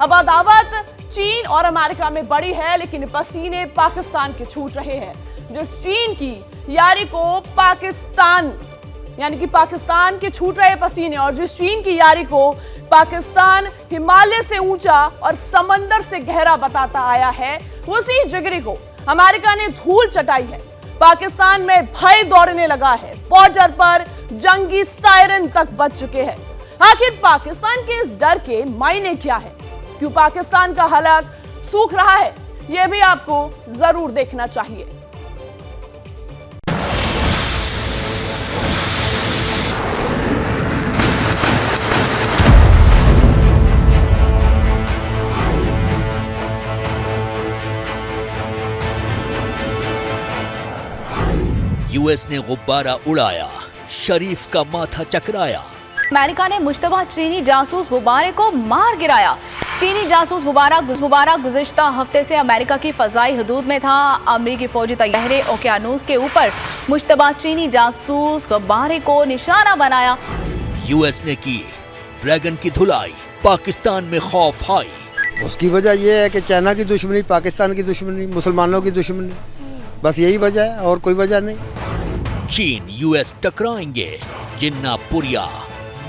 अब अदावत चीन और अमेरिका में बड़ी है, लेकिन पसीने पाकिस्तान के छूट रहे हैं। जिस चीन की यारी को पाकिस्तान यानी कि पाकिस्तान के छूट रहे पसीने, और जिस चीन की यारी को पाकिस्तान हिमालय से ऊंचा और समंदर से गहरा बताता आया है, उसी जिगरी को अमेरिका ने धूल चटाई है। पाकिस्तान में भय दौड़ने लगा है, बॉर्डर पर जंगी सायरन तक बज चुके हैं। आखिर पाकिस्तान के इस डर के मायने क्या है? क्यों पाकिस्तान का हालात सूख रहा है? यह भी आपको जरूर देखना चाहिए। यूएस ने गुब्बारा उड़ाया, शरीफ का माथा चकराया। अमेरिका ने मुश्तबा चीनी जासूस गुब्बारे को मार गिराया। चीनी जासूस गुब्बारा गुज़िश्ता हफ्ते से अमेरिका की फजाई हदूद में था। अमेरिकी फौजी तैयारे ओकियानूस के ऊपर मुश्तबा चीनी जासूस गुब्बारे को निशाना बनाया। यूएस ने की ड्रैगन की धुलाई, पाकिस्तान में खौफ हाई। उसकी वजह यह है कि चाइना की दुश्मनी, पाकिस्तान की दुश्मनी, मुसलमानों की दुश्मनी, बस यही वजह है और कोई वजह नहीं। चीन यूएस टकराएंगे, जिन्ना पुरिया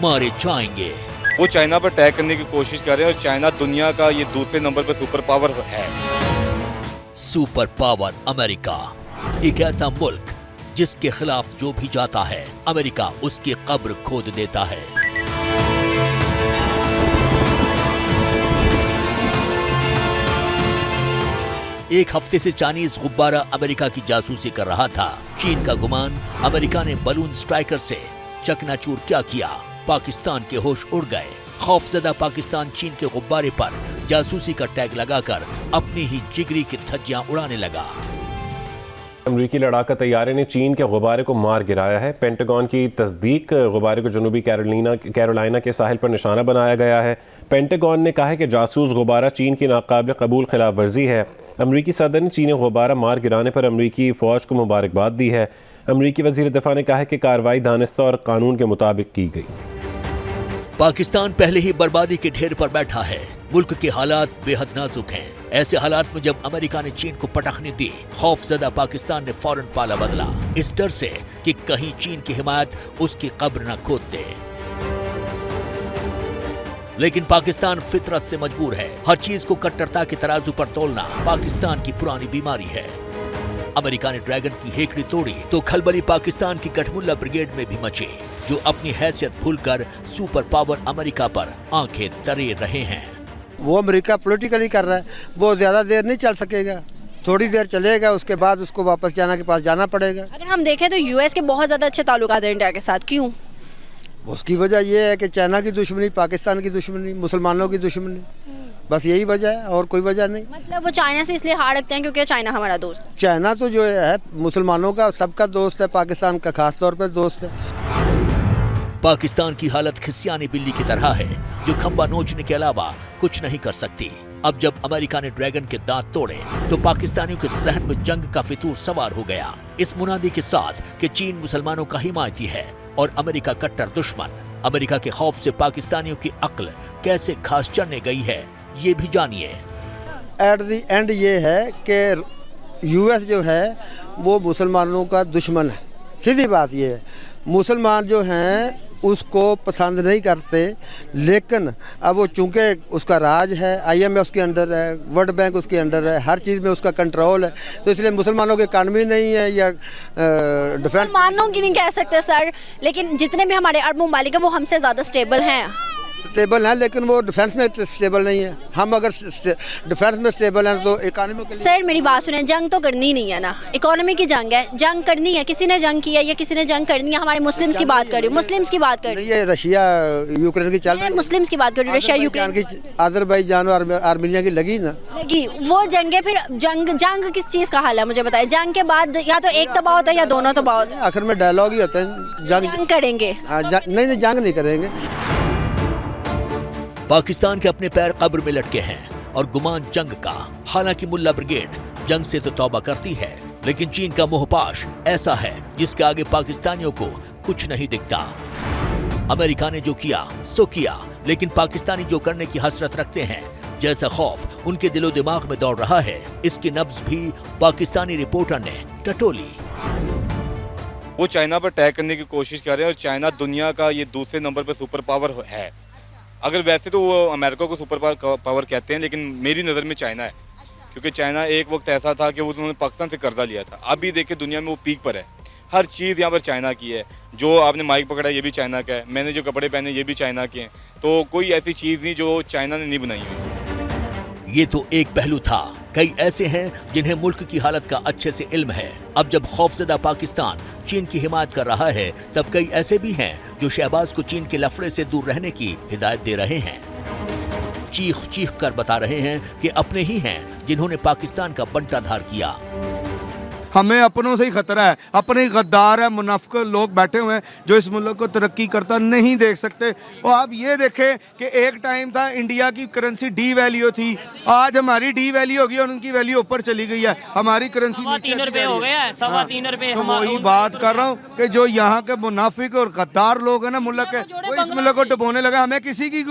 मारे जाएंगे। वो चाइना पर अटैक करने की कोशिश कर रहे हैं और चाइना दुनिया का ये दूसरे नंबर पर सुपर पावर है। सुपर पावर अमेरिका, एक ऐसा मुल्क जिसके खिलाफ जो भी जाता है अमेरिका उसकी कब्र खोद देता है। एक हफ्ते से चाइनीज गुब्बारा अमेरिका की जासूसी कर रहा था। चीन का गुमान अमेरिका ने बलून स्ट्राइकर से चकनाचूर क्या किया, पाकिस्तान के होश उड़ गए। खौफजदा पाकिस्तान चीन के गुब्बारे पर जासूसी का टैग लगाकर अपनी ही जिगरी की धज्जियां उड़ाने लगा। अमरीकी लड़ाका तैयारे ने चीन के गुब्बारे को मार गिराया है। पेंटागन की तस्दीक, गुब्बारे को जनूबी कैरोलिना के साहिल पर निशाना बनाया गया है। पेंटागन ने कहा है कि जासूस गुब्बारा चीन की नाकाबिल कबूल खिलाफ वर्जी है। अमरीकी सदर ने चीनी गुब्बारा मार गिराने पर अमरीकी फौज को मुबारकबाद दी है। अमरीकी वजीर दिफा ने कहा है कि कार्रवाई दानिस्ता और कानून के मुताबिक की गई। पाकिस्तान पहले ही बर्बादी के ढेर पर बैठा है। मुल्क के हालात बेहद नाजुक हैं। ऐसे हालात में जब अमेरिका ने चीन को पटखनी दी, खौफजदा पाकिस्तान ने फौरन पाला बदला, इस डर से कि कहीं चीन की हिमायत उसकी कब्र न खोद दे। लेकिन पाकिस्तान फितरत से मजबूर है। हर चीज को कट्टरता के तराजू पर तोलना पाकिस्तान की पुरानी बीमारी है। अमेरिका ने ड्रैगन की हेकड़ी तोड़ी तो खलबली पाकिस्तान की कठमुल्ला ब्रिगेड में भी मची, जो अपनी हैसियत भूलकर सुपर पावर अमेरिका पर आंखें तरे रहे हैं। वो अमेरिका पॉलिटिकली कर रहा है, वो ज्यादा देर नहीं चल सकेगा, थोड़ी देर चलेगा, उसके बाद उसको वापस चाइना के पास जाना पड़ेगा। अगर हम देखें तो यूएस के बहुत ज्यादा अच्छे ताल्लुकात हैं इंडिया के साथ, क्यों? उसकी वजह यह है कि चाइना की दुश्मनी, पाकिस्तान की दुश्मनी, मुसलमानों की दुश्मनी, बस यही वजह है और कोई वजह नहीं। मतलब वो चाइना से इसलिए हार रखते हैं क्योंकि चाइना हमारा दोस्त है। चाइना तो जो है मुसलमानों का सबका दोस्त है, पाकिस्तान का खास तौर पर दोस्त है। पाकिस्तान की हालत खिसियानी बिल्ली की तरह है, जो खंबा नोचने के अलावा कुछ नहीं कर सकती। अब जब अमेरिका ने ड्रैगन के दांत तोड़े तो पाकिस्तानियों के जहन में जंग का फितूर सवार हो गया, इस मुनादी के साथ कि चीन मुसलमानों का हिमायती है और अमेरिका कट्टर दुश्मन। अमेरिका के खौफ से पाकिस्तानियों की अक्ल कैसे घास चढ़ने गई है, ये भी जानिए। एट दी एंड ये है कि यूएस जो है वो मुसलमानों का दुश्मन है। सीधी बात ये है, मुसलमान जो हैं उसको पसंद नहीं करते, लेकिन अब वो चूंकि उसका राज है, IMF उसके अंडर है, वर्ल्ड बैंक उसके अंडर है, हर चीज़ में उसका कंट्रोल है, तो इसलिए मुसलमानों की इकानमी नहीं है या डिफेंस। मुसलमानों की नहीं कह सकते सर, लेकिन जितने भी हमारे अरब ममालिक हैं वो हमसे ज़्यादा स्टेबल हैं। स्टेबल है, लेकिन वो डिफेंस में स्टेबल नहीं है। हम अगर डिफेंस में स्टेबल हैं तो इकानमी के लिए। सर मेरी बात सुने, जंग तो करनी नहीं है ना, इकोनॉमी की जंग है, जंग करनी है। किसी ने जंग किया या किसी ने जंग करनी है, हमारे मुस्लिम्स की बात कर रही हूँ, मुस्लिम्स की बात कर रही हूँ। ये रशिया यूक्रेन की चल रही है, मुस्लिम्स की बात कर रही हूँ, रशिया यूक्रेन की, अजरबैजान और आर्मीनिया की लगी ना, लगी वो जंग है। फिर जंग किस चीज़ का हाल है मुझे बताए? जंग के बाद या तो एक तबाह होता है या दोनों तबाह होते हैं। आखिर में डायलॉग ही होते हैं, जंग करेंगे। नहीं, जंग नहीं करेंगे। पाकिस्तान के अपने पैर कब्र में लटके हैं और गुमान जंग का। हालांकि मुल्ला ब्रिगेड जंग से तो तौबा करती है, लेकिन चीन का मोहपाश ऐसा है जिसके आगे पाकिस्तानियों को कुछ नहीं दिखता। अमेरिका ने जो किया सो किया, लेकिन पाकिस्तानी जो करने की हसरत रखते हैं, जैसा खौफ उनके दिलो दिमाग में दौड़ रहा है, इसकी नब्ज भी पाकिस्तानी रिपोर्टर ने टटोली। वो चाइना पर अटैक करने की कोशिश कर रहे हैं और चाइना दुनिया का ये दूसरे नंबर पर सुपर पावर है। अगर वैसे तो वो अमेरिका को सुपर पावर कहते हैं, लेकिन मेरी नज़र में चाइना है, क्योंकि चाइना एक वक्त ऐसा था कि उन्होंने पाकिस्तान से कर्जा लिया था। अभी देखिए दुनिया में वो पीक पर है, हर चीज़ यहाँ पर चाइना की है। जो आपने माइक पकड़ा ये भी चाइना का है, मैंने जो कपड़े पहने ये भी चाइना के हैं। तो कोई ऐसी चीज़ नहीं जो चाइना ने नहीं बनाई हुई। ये तो एक पहलू था, कई ऐसे हैं जिन्हें मुल्क की हालत का अच्छे से इल्म है। अब जब खौफजदा पाकिस्तान चीन की हिमायत कर रहा है, तब कई ऐसे भी हैं जो शहबाज को चीन के लफड़े से दूर रहने की हिदायत दे रहे हैं। चीख चीख कर बता रहे हैं कि अपने ही हैं जिन्होंने पाकिस्तान का बंटाधार किया। हमें अपनों से ही खतरा है, अपने गद्दार है, मुनाफिक लोग बैठे हुए हैं जो इस मुल्क को तरक्की करता नहीं देख सकते। और आप ये देखें कि एक टाइम था इंडिया की करेंसी डी वैल्यू थी, आज हमारी डी वैल्यू होगी और उनकी वैल्यू ऊपर चली गई है, हमारी करेंसी 3 रुपये हो गया है, 3.25 रुपये। तो वही बात कर रहा हूँ कि जो यहाँ के मुनाफिक और गद्दार लोग हैं ना मुल्क के, वो इस मुल्क को डुबोने लगा। हमें किसी की,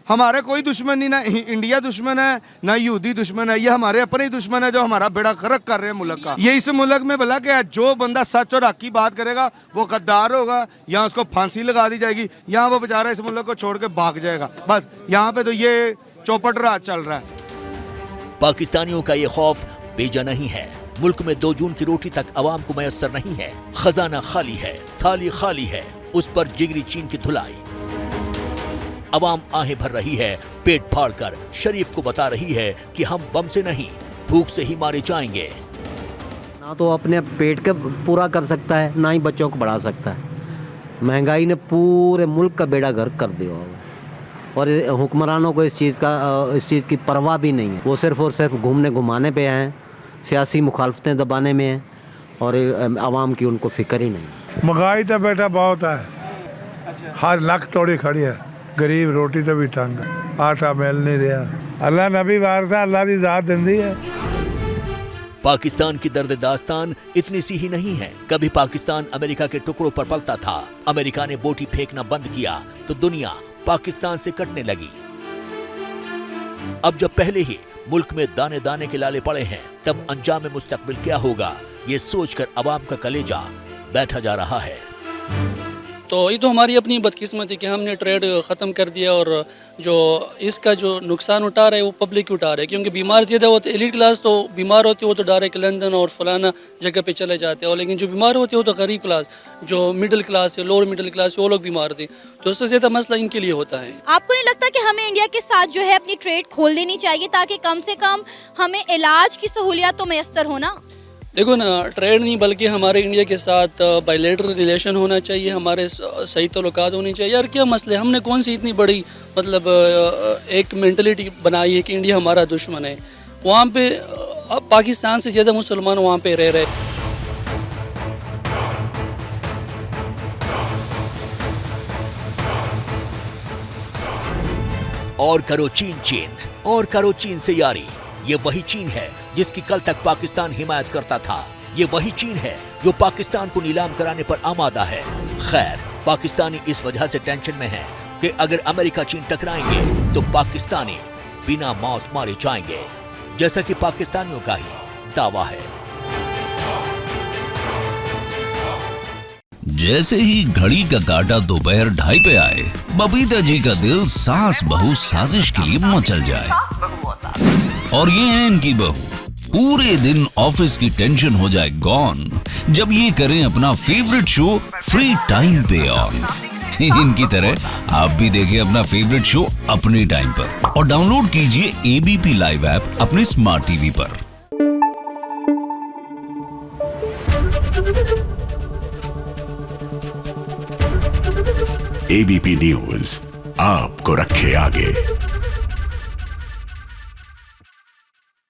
हमारे कोई दुश्मन नहीं, ना इंडिया दुश्मन है ना यहूदी दुश्मन है, ये हमारे अपने ही दुश्मन है जो हमारा बेड़ा गर्क कर रहे हैं मुल्क का। ये इस मुल्क में भला क्या, जो बंदा सच और हक की बात करेगा वो गद्दार होगा, या उसको फांसी लगा दी जाएगी, या वो बेचारा इस मुल्क को छोड़ के भाग जाएगा। बस यहाँ पे तो ये चौपट राज चल रहा है। पाकिस्तानियों का ये खौफ बेजा नहीं है। मुल्क में 2 जून की रोटी तक अवाम को मैसर नहीं है, खजाना खाली है, थाली खाली है, उस पर जिगरी चीन की धुलाई। अवाम आहें भर रही है, पेट फाड़कर शरीफ को बता रही है कि हम बम से नहीं भूख से ही मारे जाएंगे। ना तो अपने पेट का पूरा कर सकता है, ना ही बच्चों को बढ़ा सकता है। महंगाई ने पूरे मुल्क का बेड़ा गर्क कर दिया और हुक्मरानों को इस चीज़ की परवाह भी नहीं है। वो सिर्फ और सिर्फ घूमने घुमाने पे हैं, सियासी मुखालफतें दबाने में हैं और आवाम की उनको फिक्र ही नहीं। महंगाई तो बेटा बहुत है, हर लख तोड़ी खड़ी है, गरीब रोटी तो भी तंग, आटा मिल नहीं रहा। अल्लाह नबी वार था, अल्लाह की ज़ात दिंदी है। पाकिस्तान की दर्द दास्तान इतनी सी ही नहीं है। कभी पाकिस्तान अमेरिका के टुकड़ों पर पलता था, अमेरिका ने बोटी फेंकना बंद किया तो दुनिया पाकिस्तान से कटने लगी। अब जब पहले ही मुल्क में दाने दाने के लाले पड़े हैं, तब अंजाम मुस्तकबिल क्या होगा, ये सोचकर अवाम का कलेजा बैठा जा रहा है। तो ये तो हमारी अपनी बदकिस्मती कि हमने ट्रेड ख़त्म कर दिया और जो इसका जो नुकसान उठा रहे हैं वो पब्लिक उठा रहे हैं, क्योंकि बीमार ज़्यादा होते, एलीट क्लास तो बीमार होती है वो तो डायरेक्ट लंदन और फलाना जगह पे चले जाते हैं, और लेकिन जो बीमार होती है वो तो गरीब क्लास, जो मिडिल क्लास है, लोअर मिडिल क्लास, वो लोग बीमार थे। तो उससे ज़्यादा मसला इनके लिए होता है। आपको नहीं लगता कि हमें इंडिया के साथ जो है अपनी ट्रेड खोल देनी चाहिए ताकि कम से कम हमें इलाज की सहूलियत तो मैसर हो ना? देखो ना, ट्रेड नहीं बल्कि हमारे इंडिया के साथ बायलैटरल रिलेशन होना चाहिए, हमारे सही ताल्लुकात होने चाहिए। यार क्या मसले, हमने कौन सी इतनी बड़ी मतलब एक मेंटलिटी बनाई है कि इंडिया हमारा दुश्मन है। वहाँ पे पाकिस्तान से ज़्यादा मुसलमान वहाँ पे रह रहे। और करो चीन चीन, और करो चीन से यारी। ये वही चीन है जिसकी कल तक पाकिस्तान हिमायत करता था। ये वही चीन है जो पाकिस्तान को नीलाम कराने पर आमादा है। खैर, पाकिस्तानी इस वजह से टेंशन में है कि अगर अमेरिका चीन टकराएंगे तो पाकिस्तानी बिना मौत मारे जाएंगे, जैसा कि पाकिस्तानियों का ही दावा है। जैसे ही घड़ी का काटा दोपहर 2:30 पे आए, बबीता जी का दिल सास बहू साजिश के लिए मचल जाए। और ये है इनकी बहू, पूरे दिन ऑफिस की टेंशन हो जाए गॉन जब ये करें अपना फेवरेट शो फ्री टाइम पे ऑन। इनकी तरह आप भी देखें अपना फेवरेट शो अपने टाइम पर और डाउनलोड कीजिए एबीपी लाइव ऐप अपने स्मार्ट टीवी पर। एबीपी न्यूज आपको रखे आगे।